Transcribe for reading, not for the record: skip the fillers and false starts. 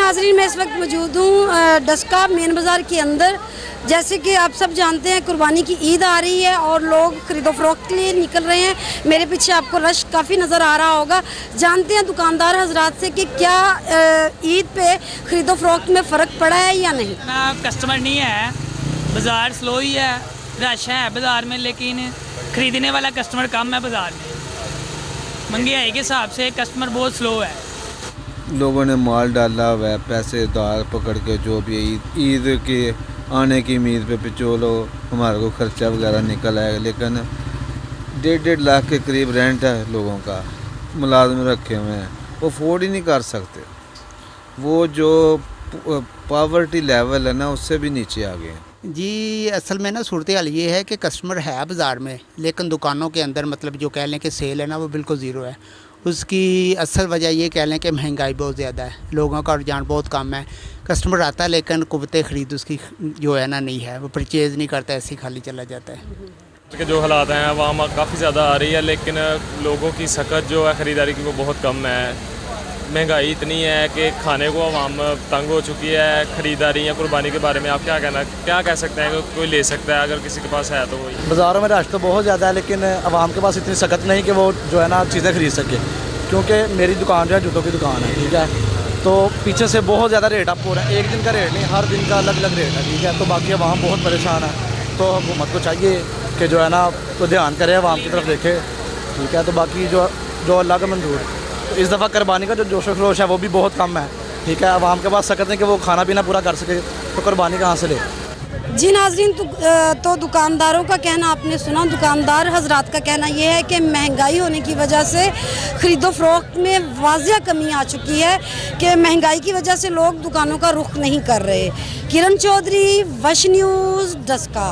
नाज़रीन, मैं इस वक्त मौजूद हूँ डस्का मेन बाज़ार के अंदर। जैसे कि आप सब जानते हैं कुर्बानी की ईद आ रही है और लोग खरीदो फरोख्त के लिए निकल रहे हैं। मेरे पीछे आपको रश काफ़ी नज़र आ रहा होगा। जानते हैं दुकानदार हजरात से कि क्या ईद पे खरीदो फरोख्त में फ़र्क पड़ा है या नहीं। ना कस्टमर नहीं है, बाज़ार स्लो ही है, रश है बाज़ार में, लेकिन ख़रीदने वाला कस्टमर कम है बाज़ार में। महंगाई के हिसाब से कस्टमर बहुत स्लो है। लोगों ने माल डाला हुआ है, पैसे उधार पकड़ के, जो भी ईद के आने की उम्मीद पे चलो हमारे को खर्चा वगैरह निकल आएगा, लेकिन 1.5 लाख के करीब रेंट है लोगों का, मुलाजम रखे हुए हैं, वो अफोर्ड ही नहीं कर सकते। वो जो पॉवर्टी लेवल है ना, उससे भी नीचे आ गए हैं। जी, असल में ना सूरत हाल ये है कि कस्टमर है बाज़ार में, लेकिन दुकानों के अंदर मतलब जो कह लें कि सेल है ना, वो बिल्कुल ज़ीरो है। उसकी असल वजह ये कह लें कि महंगाई बहुत ज़्यादा है, लोगों का रुझान बहुत कम है। कस्टमर आता है लेकिन कुव्वत ख़रीद उसकी जो है ना नहीं है, वो परचेज़ नहीं करता, ऐसे ही खाली चला जाता है। कि जो हालात हैं वहाँ काफ़ी ज़्यादा आ रही है, लेकिन लोगों की सकत जो है ख़रीदारी की वो बहुत कम है। महंगाई इतनी है कि खाने को आवाम तंग हो चुकी है। ख़रीदारी या कुर्बानी के बारे में आप क्या कह सकते हैं कि कोई ले सकता है अगर किसी के पास है तो वही। बाज़ारों में रश तो बहुत ज़्यादा है, लेकिन आवाम के पास इतनी सकत नहीं कि वो जो है ना चीज़ें ख़रीद सके। क्योंकि मेरी दुकान जो है जूतों की दुकान है, ठीक है, तो पीछे से बहुत ज़्यादा रेट अप हो रहा है। एक दिन का रेट नहीं, हर दिन का अलग अलग रेट है, ठीक है। तो बाकी आवाम बहुत परेशान है, तो हुकूमत को चाहिए कि जो है ना तो ध्यान करे, आवाम की तरफ देखे, ठीक है। तो बाकी जो अल्लाह का मंजूर, तो इस दफ़ा कुर्बानी का जो जोश खरोश है वो भी बहुत कम है, ठीक है। आवाम के पास सकत नहीं कि वो खाना पीना पूरा कर सके, तो कुर्बानी कहाँ से ले। जी नाज़रीन, तो दुकानदारों का कहना आपने सुना। दुकानदार हजरात का कहना यह है कि महंगाई होने की वजह से ख़रीदो फरोख्त में वाज़िया कमी आ चुकी है, कि महंगाई की वजह से लोग दुकानों का रुख नहीं कर रहे। किरण चौधरी, वश न्यूज़, डस्का।